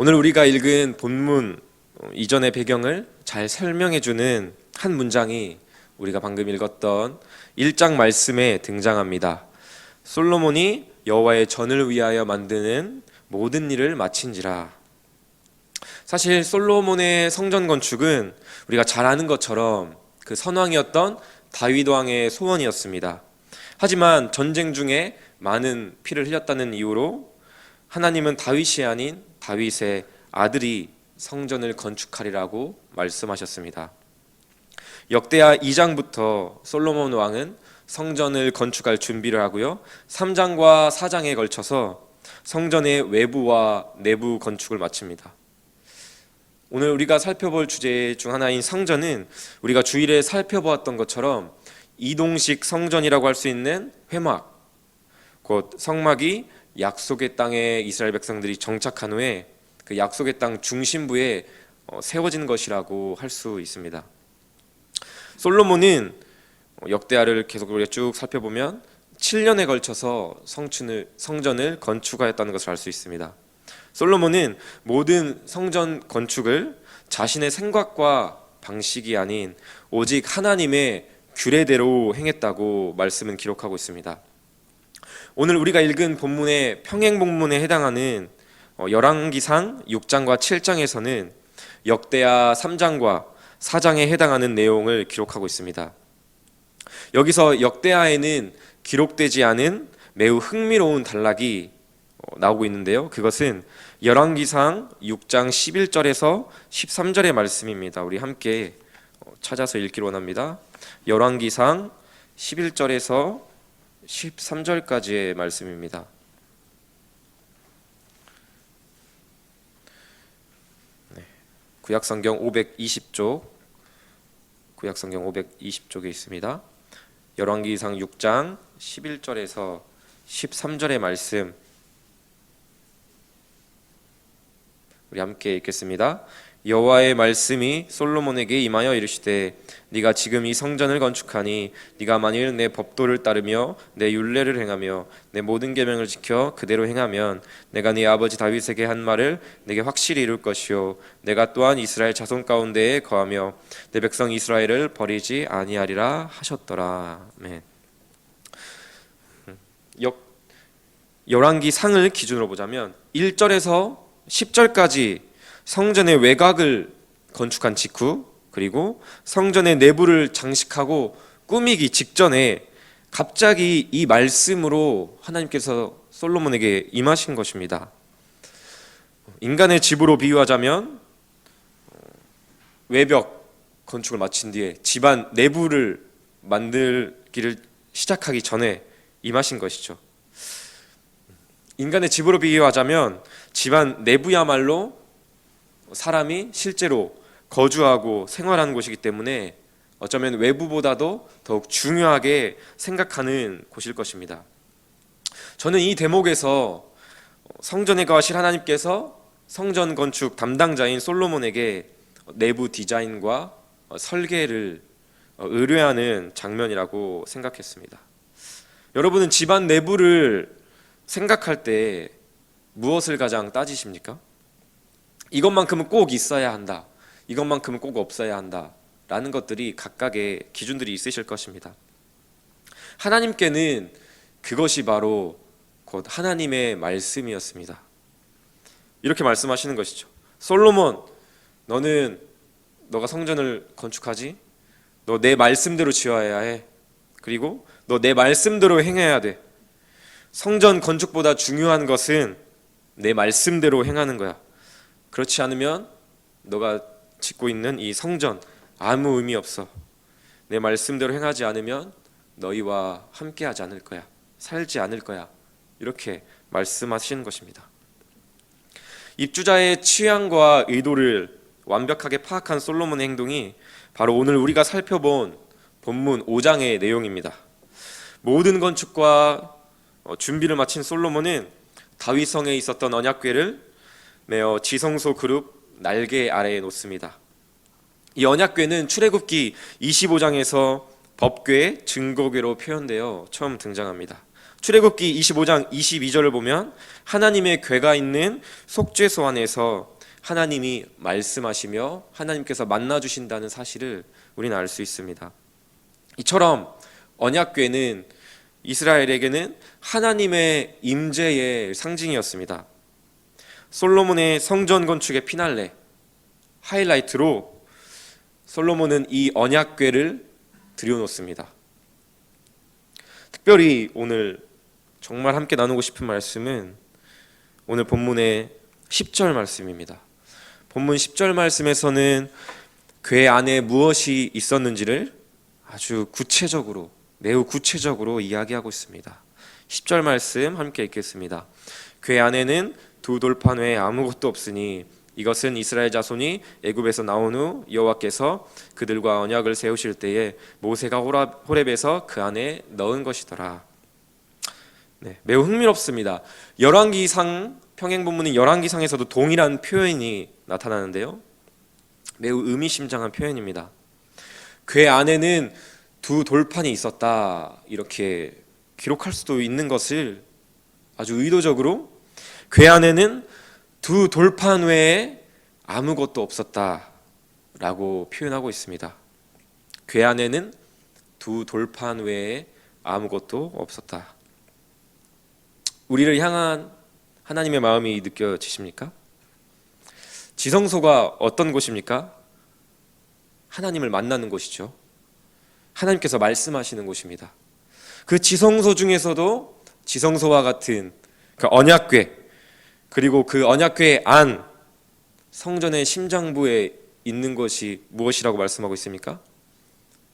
오늘 우리가 읽은 본문 이전의 배경을 잘 설명해주는 한 문장이 우리가 방금 읽었던 1장 말씀에 등장합니다. 솔로몬이 여호와의 전을 위하여 만드는 모든 일을 마친지라. 사실 솔로몬의 성전 건축은 우리가 잘 아는 것처럼 그 선왕이었던 다윗 왕의 소원이었습니다. 하지만 전쟁 중에 많은 피를 흘렸다는 이유로 하나님은 다윗이 아닌 다윗의 아들이 성전을 건축하리라고 말씀하셨습니다. 역대하 2장부터 솔로몬 왕은 성전을 건축할 준비를 하고요, 3장과 4장에 걸쳐서 성전의 외부와 내부 건축을 마칩니다. 오늘 우리가 살펴볼 주제 중 하나인 성전은 우리가 주일에 살펴보았던 것처럼 이동식 성전이라고 할 수 있는 회막, 곧 성막이 약속의 땅에 이스라엘 백성들이 정착한 후에 그 약속의 땅 중심부에 세워진 것이라고 할 수 있습니다. 솔로몬은 역대하를 계속 우리가 쭉 살펴보면 7년에 걸쳐서 성전을 건축하였다는 것을 알 수 있습니다. 솔로몬은 모든 성전 건축을 자신의 생각과 방식이 아닌 오직 하나님의 규례대로 행했다고 말씀은 기록하고 있습니다. 오늘 우리가 읽은 본문의 평행본문에 해당하는 열왕기상 6장과 7장에서는 역대하 3장과 4장에 해당하는 내용을 기록하고 있습니다. 여기서 역대하에는 기록되지 않은 매우 흥미로운 단락이 나오고 있는데요, 그것은 열왕기상 6장 11절에서 13절의 말씀입니다. 우리 함께 찾아서 읽기로 원합니다. 열왕기상 11절에서 13절까지의 말씀입니다. 구약성경 520쪽, 구약성경 520쪽에 있습니다. 열왕기상 6장 11절에서 13절의 말씀, 우리 함께 읽겠습니다. 여호와의 말씀이 솔로몬에게 임하여 이르시되 네가 지금 이 성전을 건축하니 네가 만일 내 법도를 따르며 내 율례를 행하며 내 모든 계명을 지켜 그대로 행하면 내가 네 아버지 다윗에게 한 말을 내게 확실히 이룰 것이요 내가 또한 이스라엘 자손 가운데에 거하며 내 백성 이스라엘을 버리지 아니하리라 하셨더라. 아멘. 열왕기상을 기준으로 보자면 1절에서 10절까지 성전의 외곽을 건축한 직후, 그리고 성전의 내부를 장식하고 꾸미기 직전에 갑자기 이 말씀으로 하나님께서 솔로몬에게 임하신 것입니다. 인간의 집으로 비유하자면 외벽 건축을 마친 뒤에 집안 내부를 만들기를 시작하기 전에 임하신 것이죠. 인간의 집으로 비유하자면 집안 내부야말로 사람이 실제로 거주하고 생활하는 곳이기 때문에 어쩌면 외부보다도 더욱 중요하게 생각하는 곳일 것입니다. 저는 이 대목에서 성전에 거하실 하나님께서 성전 건축 담당자인 솔로몬에게 내부 디자인과 설계를 의뢰하는 장면이라고 생각했습니다. 여러분은 집안 내부를 생각할 때 무엇을 가장 따지십니까? 이것만큼은 꼭 있어야 한다, 이것만큼은 꼭 없어야 한다 라는 것들이 각각의 기준들이 있으실 것입니다. 하나님께는 그것이 바로 곧 하나님의 말씀이었습니다. 이렇게 말씀하시는 것이죠. 솔로몬, 너가 성전을 건축하지? 너 내 말씀대로 지어야 해. 그리고 너 내 말씀대로 행해야 돼. 성전 건축보다 중요한 것은 내 말씀대로 행하는 거야. 그렇지 않으면 너가 짓고 있는 이 성전 아무 의미 없어. 내 말씀대로 행하지 않으면 너희와 함께하지 않을 거야, 살지 않을 거야, 이렇게 말씀하시는 것입니다. 입주자의 취향과 의도를 완벽하게 파악한 솔로몬의 행동이 바로 오늘 우리가 살펴본 본문 5장의 내용입니다. 모든 건축과 준비를 마친 솔로몬은 다윗성에 있었던 언약궤를 메어 지성소 그룹 날개 아래에 놓습니다. 이 언약궤는 출애굽기 25장에서 법궤, 증거궤로 표현되어 처음 등장합니다. 출애굽기 25장 22절을 보면 하나님의 궤가 있는 속죄소 안에서 하나님이 말씀하시며 하나님께서 만나 주신다는 사실을 우리는 알 수 있습니다. 이처럼 언약궤는 이스라엘에게는 하나님의 임재의 상징이었습니다. 솔로몬의 성전 건축의 피날레 하이라이트로 솔로몬은 이 언약궤를 들여놓습니다. 특별히 오늘 정말 함께 나누고 싶은 말씀은 오늘 본문의 10절 말씀입니다. 본문 10절 말씀에서는 궤 안에 무엇이 있었는지를 아주 구체적으로, 매우 구체적으로 이야기하고 있습니다. 10절 말씀 함께 읽겠습니다. 궤 안에는 두 돌판 외에 아무것도 없으니 이것은 이스라엘 자손이 애굽에서 나온 후 여호와께서 그들과 언약을 세우실 때에 모세가 호렙에서 그 안에 넣은 것이더라. 매우 흥미롭습니다. 열왕기상 평행본문인 열왕기상에서도 동일한 표현이 나타나는데요. 매우 의미심장한 표현입니다. 궤 안에는 두 돌판이 있었다 이렇게 기록할 수도 있는 것을 아주 의도적으로 궤 안에는 두 돌판 외에 아무것도 없었다라고 표현하고 있습니다. 궤 안에는 두 돌판 외에 아무것도 없었다. 우리를 향한 하나님의 마음이 느껴지십니까? 지성소가 어떤 곳입니까? 하나님을 만나는 곳이죠. 하나님께서 말씀하시는 곳입니다. 그 지성소 중에서도 지성소와 같은 그 언약궤, 그리고 그 언약궤 안 성전의 심장부에 있는 것이 무엇이라고 말씀하고 있습니까?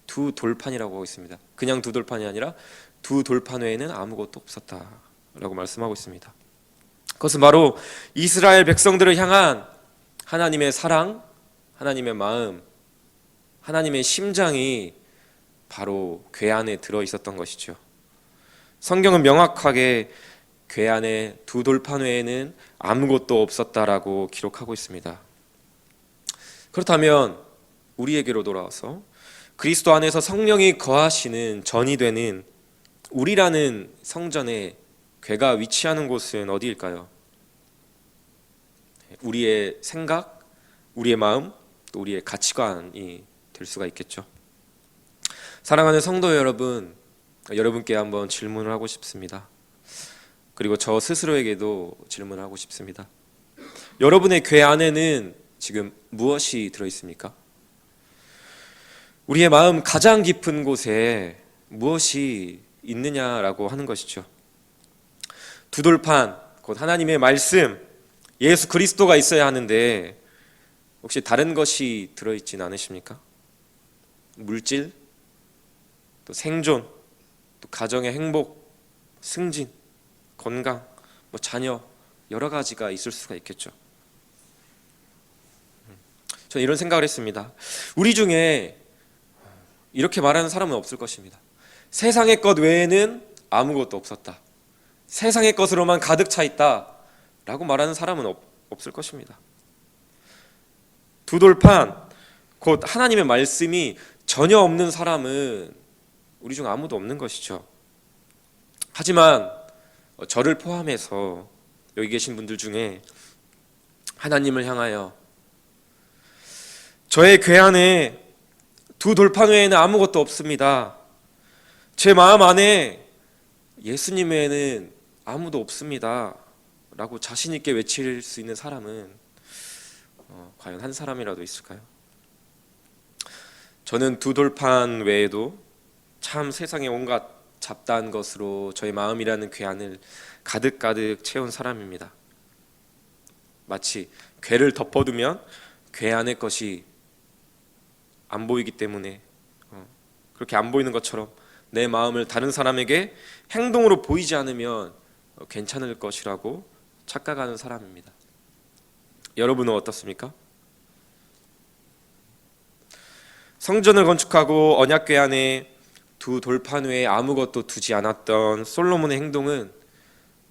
두 돌판이라고 하고 있습니다. 그냥 두 돌판이 아니라 두 돌판 외에는 아무것도 없었다라고 말씀하고 있습니다. 그것은 바로 이스라엘 백성들을 향한 하나님의 사랑, 하나님의 마음, 하나님의 심장이 바로 궤 안에 들어 있었던 것이죠. 성경은 명확하게 궤 안에 두 돌판 외에는 아무것도 없었다라고 기록하고 있습니다. 그렇다면 우리에게로 돌아와서 그리스도 안에서 성령이 거하시는 전이 되는 우리라는 성전에 궤가 위치하는 곳은 어디일까요? 우리의 생각, 우리의 마음, 또 우리의 가치관이 될 수가 있겠죠. 사랑하는 성도 여러분, 여러분께 한번 질문을 하고 싶습니다. 그리고 저 스스로에게도 질문하고 싶습니다. 여러분의 궤 안에는 지금 무엇이 들어있습니까? 우리의 마음 가장 깊은 곳에 무엇이 있느냐라고 하는 것이죠. 두 돌판, 곧 하나님의 말씀, 예수 그리스도가 있어야 하는데 혹시 다른 것이 들어있진 않으십니까? 물질, 또 생존, 또 가정의 행복, 승진, 건강, 자녀, 여러 가지가 있을 수가 있겠죠. 저는 이런 생각을 했습니다. 우리 중에 이렇게 말하는 사람은 없을 것입니다. 세상의 것 외에는 아무것도 없었다, 세상의 것으로만 가득 차 있다 라고 말하는 사람은 없을 것입니다. 두 돌판, 곧 하나님의 말씀이 전혀 없는 사람은 우리 중 아무도 없는 것이죠. 하지만 저를 포함해서 여기 계신 분들 중에 하나님을 향하여 저의 궤 안에 두 돌판 외에는 아무것도 없습니다, 제 마음 안에 예수님 외에는 아무도 없습니다 라고 자신 있게 외칠 수 있는 사람은 과연 한 사람이라도 있을까요? 저는 두 돌판 외에도 참 세상의 온갖 잡다한 것으로 저의 마음이라는 궤 안을 가득가득 채운 사람입니다. 마치 궤를 덮어두면 궤 안의 것이 안 보이기 때문에 그렇게 안 보이는 것처럼 내 마음을 다른 사람에게 행동으로 보이지 않으면 괜찮을 것이라고 착각하는 사람입니다. 여러분은 어떻습니까? 성전을 건축하고 언약궤 안에 두 돌판 외에 아무것도 두지 않았던 솔로몬의 행동은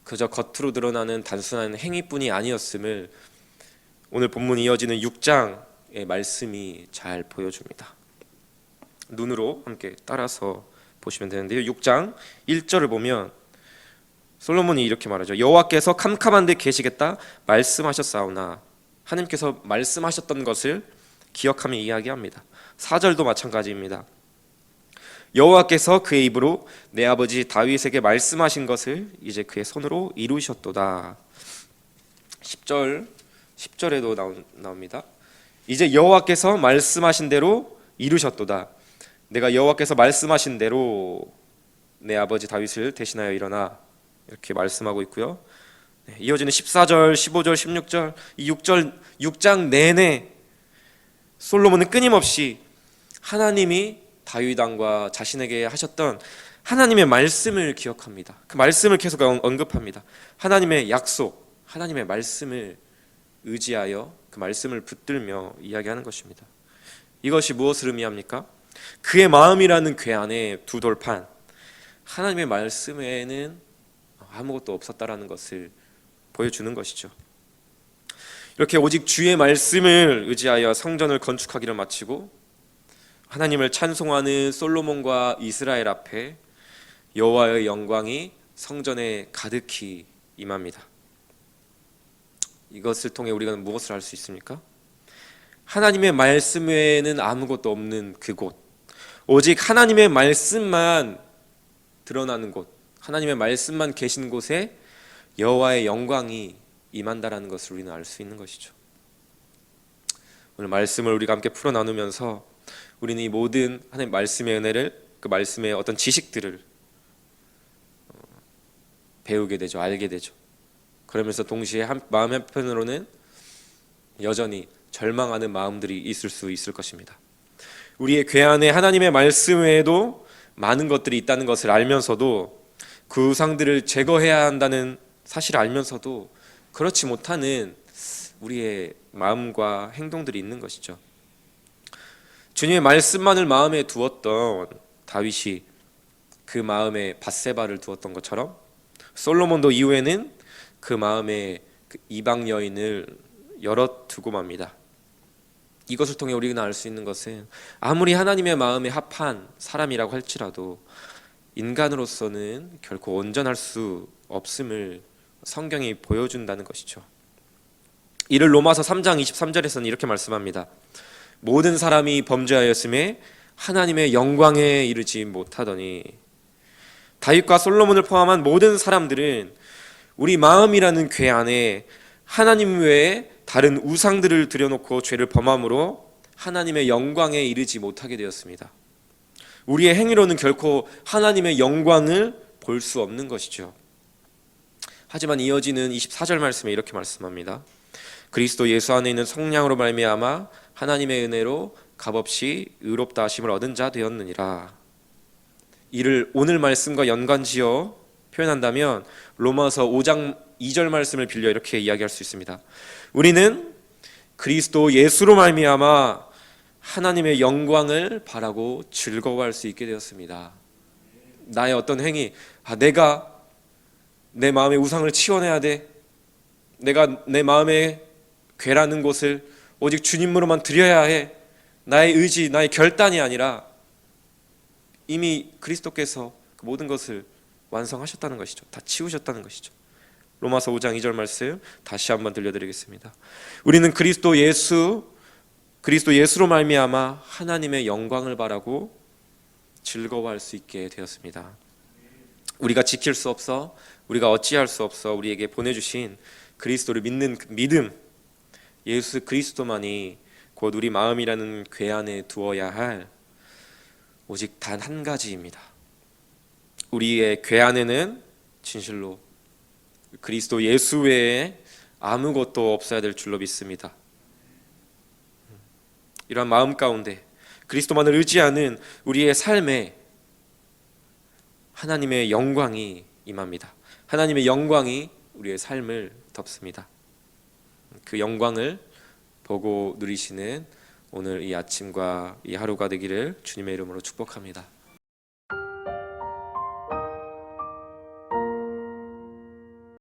그저 겉으로 드러나는 단순한 행위뿐이 아니었음을 오늘 본문 이어지는 6장의 말씀이 잘 보여줍니다. 눈으로 함께 따라서 보시면 되는데요. 6장 1절을 보면 솔로몬이 이렇게 말하죠. 여호와께서 캄캄한 데 계시겠다 말씀하셨사오나, 하나님께서 말씀하셨던 것을 기억하며 이야기합니다. 4절도 마찬가지입니다. 여호와께서 그의 입으로 내 아버지 다윗에게 말씀하신 것을 이제 그의 손으로 이루셨도다. 10절에도 나옵니다. 이제 여호와께서 말씀하신 대로 이루셨도다. 내가 여호와께서 말씀하신 대로 내 아버지 다윗을 대신하여 일어나, 이렇게 말씀하고 있고요. 이어지는 14절, 15절, 16절, 이 6장 내내 솔로몬은 끊임없이 하나님이 다윗 왕과 자신에게 하셨던 하나님의 말씀을 기억합니다. 그 말씀을 계속 언급합니다. 하나님의 약속, 하나님의 말씀을 의지하여 그 말씀을 붙들며 이야기하는 것입니다. 이것이 무엇을 의미합니까? 그의 마음이라는 궤 안에 두 돌판, 하나님의 말씀 외에는 아무것도 없었다라는 것을 보여주는 것이죠. 이렇게 오직 주의 말씀을 의지하여 성전을 건축하기를 마치고 하나님을 찬송하는 솔로몬과 이스라엘 앞에 여호와의 영광이 성전에 가득히 임합니다. 이것을 통해 우리가 무엇을 알 수 있습니까? 하나님의 말씀 외에는 아무것도 없는 그곳, 오직 하나님의 말씀만 드러나는 곳, 하나님의 말씀만 계신 곳에 여호와의 영광이 임한다라는 것을 우리는 알 수 있는 것이죠. 오늘 말씀을 우리가 함께 풀어 나누면서 우리는 이 모든 하나님의 말씀의 은혜를, 그 말씀의 어떤 지식들을 배우게 되죠. 알게 되죠. 그러면서 동시에 마음 한편으로는 여전히 절망하는 마음들이 있을 수 있을 것입니다. 우리의 궤 안에 하나님의 말씀 외에도 많은 것들이 있다는 것을 알면서도, 그 우상들을 제거해야 한다는 사실을 알면서도 그렇지 못하는 우리의 마음과 행동들이 있는 것이죠. 주님의 말씀만을 마음에 두었던 다윗이 그 마음에 밧세바를 두었던 것처럼, 솔로몬도 이후에는 그 마음에 그 이방 여인을 열어두고 맙니다. 이것을 통해 우리가 알 수 있는 것은 아무리 하나님의 마음에 합한 사람이라고 할지라도 인간으로서는 결코 온전할 수 없음을 성경이 보여준다는 것이죠. 이를 로마서 3장 23절에서는 이렇게 말씀합니다. 모든 사람이 범죄하였음에 하나님의 영광에 이르지 못하더니, 다윗과 솔로몬을 포함한 모든 사람들은 우리 마음이라는 궤 안에 하나님 외에 다른 우상들을 들여놓고 죄를 범함으로 하나님의 영광에 이르지 못하게 되었습니다. 우리의 행위로는 결코 하나님의 영광을 볼 수 없는 것이죠. 하지만 이어지는 24절 말씀에 이렇게 말씀합니다. 그리스도 예수 안에 있는 성령으로 말미암아 하나님의 은혜로 값없이 의롭다 하심을 얻은 자 되었느니라. 이를 오늘 말씀과 연관지어 표현한다면 로마서 5장 2절 말씀을 빌려 이렇게 이야기할 수 있습니다. 우리는 그리스도 예수로 말미암아 하나님의 영광을 바라고 즐거워할 수 있게 되었습니다. 나의 어떤 행위, 내가 내 마음의 우상을 치워내야 돼, 내가 내 마음의 괴라는 곳을 오직 주님으로만 드려야 해, 나의 의지, 나의 결단이 아니라 이미 그리스도께서 그 모든 것을 완성하셨다는 것이죠. 다 치우셨다는 것이죠. 로마서 5장 2절 말씀 다시 한번 들려드리겠습니다. 우리는 그리스도 예수로 말미암아 하나님의 영광을 바라고 즐거워할 수 있게 되었습니다. 우리가 지킬 수 없어, 우리가 어찌할 수 없어 우리에게 보내주신 그리스도를 믿는 믿음, 예수 그리스도만이 곧 우리 마음이라는 궤 안에 두어야 할 오직 단 한 가지입니다. 우리의 궤 안에는 진실로 그리스도 예수 외에 아무것도 없어야 될 줄로 믿습니다. 이러한 마음 가운데 그리스도만을 의지하는 우리의 삶에 하나님의 영광이 임합니다. 하나님의 영광이 우리의 삶을 덮습니다. 그 영광을 보고 누리시는 오늘 이 아침과 이 하루가 되기를 주님의 이름으로 축복합니다.